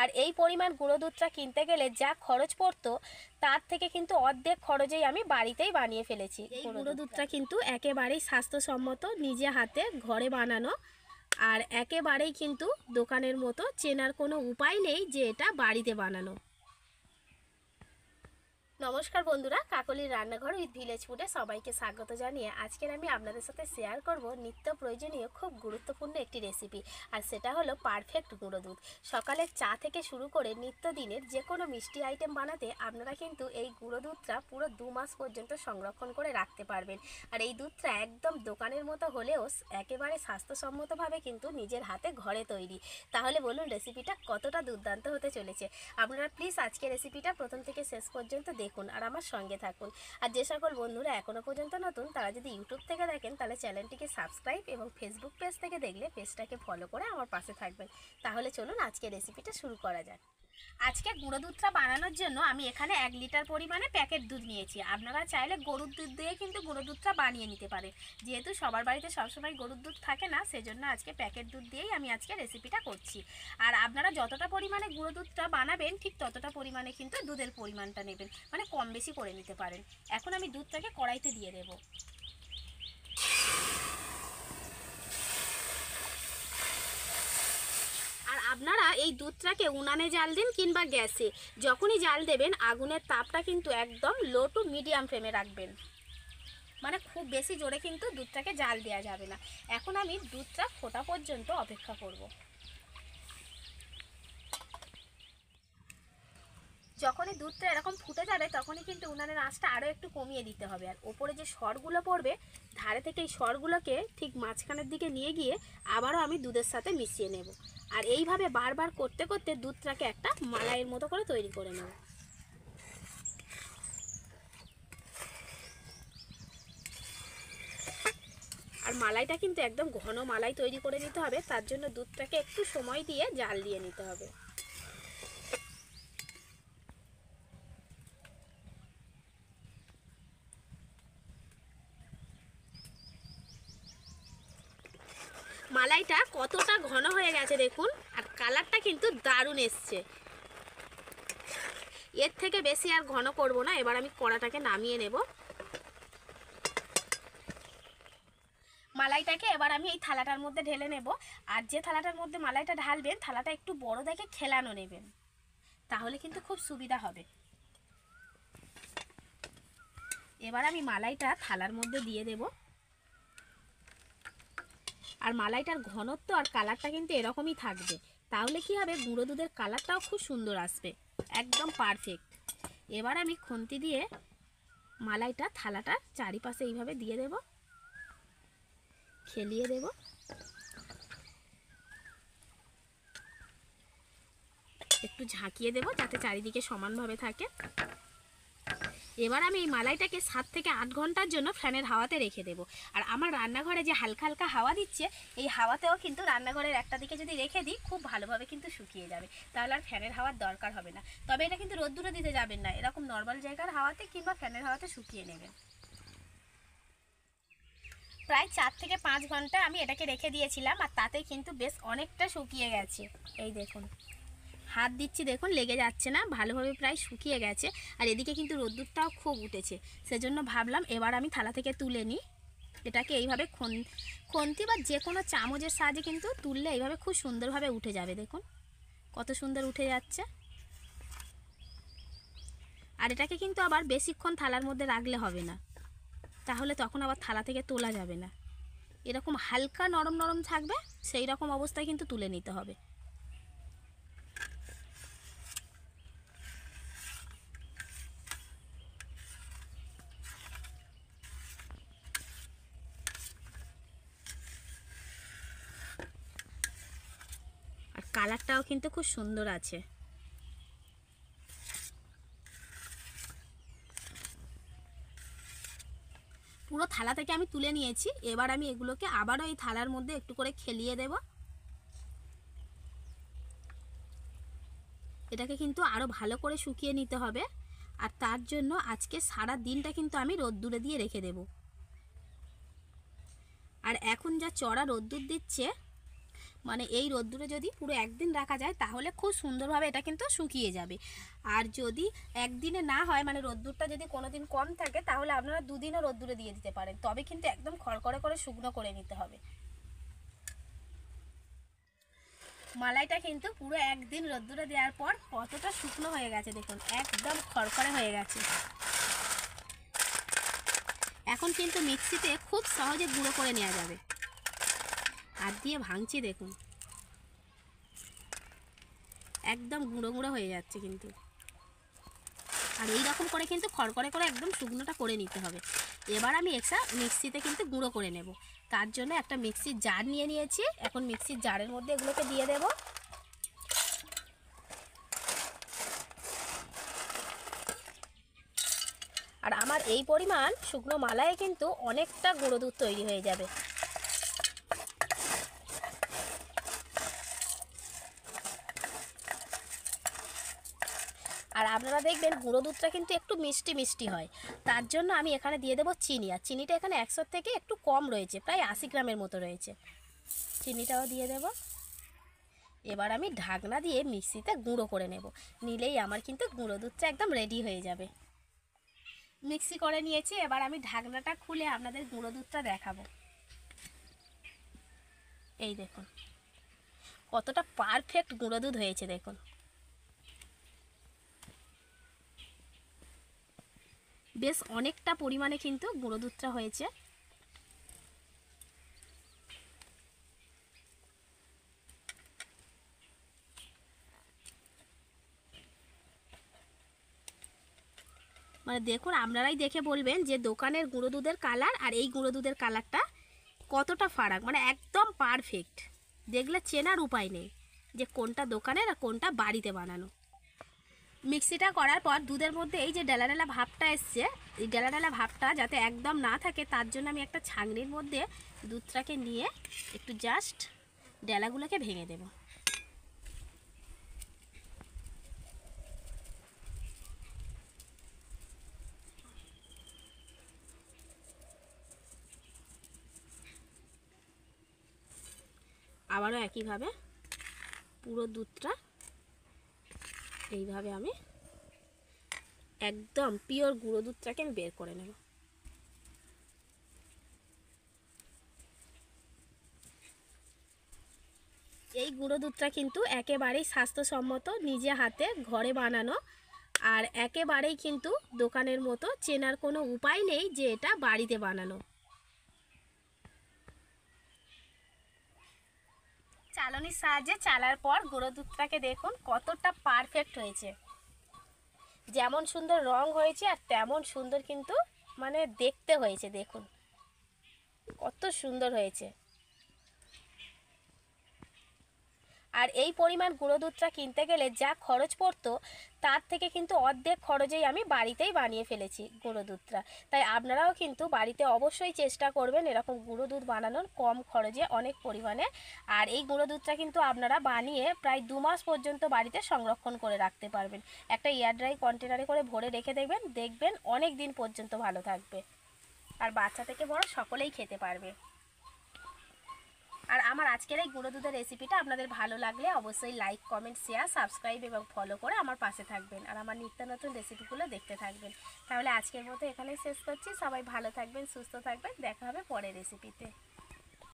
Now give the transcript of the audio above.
আর এই পরিমাণ গুঁড়ো দুধটা কিনতে গেলে যা খরচ পড়তো তার থেকে কিন্তু অর্ধেক খরচেই আমি বাড়িতেই বানিয়ে ফেলেছি। এই গুঁড়ো দুধটা কিন্তু একেবারেই স্বাস্থ্যসম্মত, নিজে হাতে ঘরে বানানো, আর একেবারেই কিন্তু দোকানের মতো চেনার কোনো উপায় নেই যে এটা বাড়িতে বানানো। নমস্কার বন্ধুরা, কাকলির রান্নাঘর উইথ ভিলেজ ফুডে সবাইকে স্বাগত জানিয়ে আজকের আমি আপনাদের সাথে শেয়ার করব নিত্য প্রয়োজনীয় খুব গুরুত্বপূর্ণ একটি রেসিপি, আর সেটা হলো পারফেক্ট গুঁড়ো দুধ। সকালের চা থেকে শুরু করে নিত্যদিনের যে কোনো মিষ্টি আইটেম বানাতে আপনারা কিন্তু এই গুঁড়ো দুধটা পুরো 2 মাস পর্যন্ত সংরক্ষণ করে রাখতে পারবেন। আর এই দুধটা একদম দোকানের মতো হলেও একেবারে স্বাস্থ্যসম্মতভাবে কিন্তু নিজের হাতে ঘরে তৈরি। তাহলে বলুন রেসিপিটা কতটা দুর্দান্ত হতে চলেছে। আপনারা প্লিজ আজকে রেসিপিটা প্রথম থেকে শেষ পর্যন্ত দেখুন আর আমার সঙ্গে থাকুন। আর যে সকল বন্ধুরা এখনো পর্যন্ত নতুন তারা যদি ইউটিউব থেকে দেখেন তাহলে চ্যানেলটিকে সাবস্ক্রাইব এবং ফেসবুক পেজ থেকে দেখলে পেজটাকে ফলো করে আমার পাশে থাকবেন। তাহলে চলুন আজকে রেসিপিটা শুরু করা যাক। আজকে গুঁড়ো দুধটা বানানোর জন্য আমি এখানে 1 লিটার পরিমাণে প্যাকেট দুধ নিয়েছি। আপনারা চাইলে গরুর দুধ দিয়ে কিন্তু গুঁড়ো দুধটা বানিয়ে নিতে পারেন। যেহেতু সবার বাড়িতে সবসময় গরুর দুধ থাকে না, সেজন্য আজকে প্যাকেট দুধ দিয়েই আমি আজকে রেসিপিটা করছি। আর আপনারা যতটা পরিমাণে গুঁড়ো দুধটা বানাবেন ঠিক ততটা পরিমাণে কিন্তু দুধের পরিমাণটা নেবেন, মানে কম বেশি করে নিতে পারেন। এখন আমি দুধটাকে কড়াইতে দিয়ে দেবো। আর আপনারা এই দুধটাকে উনানে জাল দিন কিংবা গ্যাসে, যখনই জাল দেবেন আগুনের তাপটা কিন্তু একদম লো টু মিডিয়াম ফ্লেমে রাখবেন, মানে খুব বেশি জোরে কিন্তু দুধটাকে জাল দেওয়া যাবে না। এখন আমি দুধটা ফোটা পর্যন্ত অপেক্ষা করব। যখনই দুধটা এরকম ফুটে যাবে তখনই কিন্তু উনানের আঁচটা আরও একটু কমিয়ে দিতে হবে। আর ওপরে যে সরগুলো পড়বে ধারে থেকে এই সরগুলোকে ঠিক মাঝখানের দিকে নিয়ে গিয়ে আবারও আমি দুধের সাথে মিশিয়ে নেব। আর এইভাবে বারবার করতে করতে দুধটাকে একটা মালাইয়ের মতো করে তৈরি করে নেব। আর মালাইটা কিন্তু একদম ঘন মালাই তৈরি করে নিতে হবে, তার জন্য দুধটাকে একটু সময় দিয়ে জাল দিয়ে নিতে হবে। মালাইটা কতটা ঘন হয়ে গেছে দেখুন, আর কালারটা কিন্তু দারুণ এসছে। এর থেকে বেশি আর ঘন করব না। এবার আমি কড়াটাকে নামিয়ে নেব। মালাইটাকে এবার আমি এই থালাটার মধ্যে ঢেলে নেব। আর যে থালাটার মধ্যে মালাইটা ঢালবেন থালাটা একটু বড় দেখে খেলানো নেবেন, তাহলে কিন্তু খুব সুবিধা হবে। এবার আমি মালাইটা থালার মধ্যে দিয়ে দেব। আর মালাইটার ঘনত্ব আর কালারটা কিন্তু এরকমই থাকবে, তাহলে কি হবে গুঁড়ো দুধের কালারটাও খুব সুন্দর আসবে, একদম পারফেক্ট। এবার আমি খুন্তি দিয়ে মালাইটা থালাটার চারিপাশে এইভাবে দিয়ে দেব, খেলিয়ে দেব। একটু ঝাঁকিয়ে দেব যাতে চারিদিকে সমানভাবে থাকে। এবার আমি এই মালাইটাকে 7 থেকে 8 ঘন্টার জন্য ফ্যানের হাওয়াতে রেখে দেব। আর আমার রান্নাঘরে যে হালকা হালকা হাওয়া দিচ্ছে, এই হাওয়াতেও কিন্তু রান্নাঘরের একটা দিকে যদি রেখে দিই খুব ভালোভাবে কিন্তু শুকিয়ে যাবে, তাহলে আর ফ্যানের হাওয়ার দরকার হবে না। তবে এটা কিন্তু রোদ্দুরে দিতে যাবেন না, এরকম নর্মাল জায়গার হাওয়াতে কিংবা ফ্যানের হাওয়াতে শুকিয়ে নেবেন। প্রায় 4 থেকে 5 ঘন্টা আমি এটাকে রেখে দিয়েছিলাম, আর তাতে কিন্তু বেশ অনেকটা শুকিয়ে গেছে। এই দেখুন, হাত দিচ্ছি দেখুন লেগে যাচ্ছে না, ভালোভাবে প্রায় শুকিয়ে গেছে। আর এদিকে কিন্তু রোদ্দুরটাও খুব উঠেছে, সেজন্য ভাবলাম এবার আমি থালা থেকে তুলে নিই। এটাকে এইভাবে খুন্তি বা যে কোনো চামচের সাহায্যে কিন্তু তুললে এইভাবে খুব সুন্দরভাবে উঠে যাবে। দেখুন কত সুন্দর উঠে যাচ্ছে। আর এটাকে কিন্তু আবার বেশিক্ষণ থালার মধ্যে রাখলে হবে না, তাহলে তখন আবার থালা থেকে তোলা যাবে না। এরকম হালকা নরম নরম থাকবে, সেই রকম অবস্থায় কিন্তু তুলে নিতে হবে। আর কালারটাও কিন্তু খুব সুন্দর আছে। পুরো থালা থেকে আমি তুলে নিয়েছি। এবার আমি এগুলোকে আবারও এই থালার মধ্যে একটু করে খেলিয়ে দেব। এটাকে কিন্তু আরও ভালো করে শুকিয়ে নিতে হবে, আর তার জন্য আজকে সারা দিনটা কিন্তু আমি রোদ্দুরে দিয়ে রেখে দেব। আর এখন যা চড়া রোদ্দুর দিচ্ছে মানে এই রোদ্দুরে যদি পুরো একদিন রাখা যায় তাহলে খুব সুন্দরভাবে এটা কিন্তু শুকিয়ে যাবে। আর যদি একদিনে না হয়, মানে রোদ্দুরটা যদি কোনো দিন কম থাকে, তাহলে আপনারা দুদিনও রোদ্দুরে দিয়ে দিতে পারেন, তবে কিন্তু একদম খড়খড়ে করে শুকনো করে নিতে হবে। মালাইটা কিন্তু পুরো একদিন রোদ্দুরে দেওয়ার পর কতটা শুকনো হয়ে গেছে দেখুন, একদম খড়খড়ে হয়ে গেছে। এখন কিন্তু মিক্সিতে খুব সহজে গুঁড়ো করে নেওয়া যাবে। হাত দিয়ে ভাঙছি দেখুন, একদম গুঁড়ো গুঁড়ো হয়ে যাচ্ছে কিন্তু। আর এই রকম করে কিন্তু খড়খড়ে করে একদম শুকনোটা করে নিতে হবে। এবার আমি মিক্সিতে কিন্তু গুঁড়ো করে নেব। তার জন্য একটা মিক্সির জার নিয়ে নিয়েছি। এখন মিক্সির জারের মধ্যে এগুলোকে দিয়ে দেব। আর আমার এই পরিমাণ শুকনো মালায় কিন্তু অনেকটা গুঁড়ো দুধ তৈরি হয়ে যাবে। আর আপনারা দেখবেন গুঁড়ো দুধটা কিন্তু একটু মিষ্টি মিষ্টি হয়। তার জন্য আমি এখানে দিয়ে দেবো চিনি। আর চিনিটা এখানে 100 থেকে একটু কম রয়েছে, প্রায় 80 গ্রামের মতো রয়েছে। চিনিটাও দিয়ে দেব। এবার আমি ঢাকনা দিয়ে মিক্সিতে গুঁড়ো করে নেব, নিলেই আমার কিন্তু গুঁড়ো দুধটা একদম রেডি হয়ে যাবে। মিক্সি করে নিয়েছি। এবার আমি ঢাকনাটা খুলে আপনাদের গুঁড়ো দুধটা দেখাবো। এই দেখুন কতটা পারফেক্ট গুঁড়ো দুধ হয়েছে দেখুন। বেশ অনেকটা পরিমাণে কিন্তু গুঁড়ো দুধটা হয়েছে। মানে দেখুন, আপনারাই দেখে বলবেন যে দোকানের গুঁড়ো দুধের কালার আর এই গুঁড়ো দুধের কালারটা কতটা ফারাক, মানে একদম পারফেক্ট। দেখলে চেনার উপায় নেই যে কোনটা দোকানের আর কোনটা বাড়িতে বানানো। মিক্সিটা করার পর দুধের মধ্যে এই যে ডেলা ডেলা ভাবটা এসছে, এই ডেলা ডেলা ভাবটা যাতে একদম না থাকে তার জন্য আমি একটা ছাঁকনির মধ্যে দুধটাকে নিয়ে একটু জাস্ট ডেলাগুলোকে ভেঙে দেব। আবারও একইভাবে পুরো দুধটা এইভাবে আমি একদম পিওর গুঁড়ো দুধটাকে আমি বের করে নেব। এই গুঁড়ো দুধটা কিন্তু একেবারেই স্বাস্থ্যসম্মত, নিজে হাতে ঘরে বানানো, আর একেবারেই কিন্তু দোকানের মতো চেনার কোনো উপায় নেই যে এটা বাড়িতে বানানো। চালনির সাহায্যে চালার পর গুঁড়ো দুধটাকে দেখুন কতটা পারফেক্ট হয়েছে। যেমন সুন্দর রং হয়েছে আর তেমন সুন্দর কিন্তু মানে দেখতে হয়েছে। দেখুন কত সুন্দর হয়েছে। আর এই পরিমাণ গুঁড়ো দুধটা কিনতে গেলে যা খরচ পড়তো তার থেকে কিন্তু অর্ধেক খরচেই আমি বাড়িতেই বানিয়ে ফেলেছি গুঁড়ো দুধটা। তাই আপনারাও কিন্তু বাড়িতে অবশ্যই চেষ্টা করবেন এরকম গুঁড়ো দুধ বানানোর, কম খরচে অনেক পরিমাণে। আর এই গুঁড়ো দুধটা কিন্তু আপনারা বানিয়ে প্রায় 2 মাস পর্যন্ত বাড়িতে সংরক্ষণ করে রাখতে পারবেন। একটা এয়ার ড্রাই কন্টেনারে করে ভরে রেখে দেখবেন অনেক দিন পর্যন্ত ভালো থাকবে। আর বাচ্চা থেকে বড় সকলেই খেতে পারবে। আর আমার আজকের এই গুঁড়ো দুধের রেসিপিটা আপনাদের ভালো লাগলে অবশ্যই লাইক, কমেন্ট, শেয়ার, সাবস্ক্রাইব এবং ফলো করে আমার পাশে থাকবেন আর আমার নিত্য নতুন রেসিপিগুলো দেখতে থাকবেন। তাহলে আজকের মতো এখানেই শেষ করছি। সবাই ভালো থাকবেন, সুস্থ থাকবেন। দেখা হবে পরের রেসিপিতে।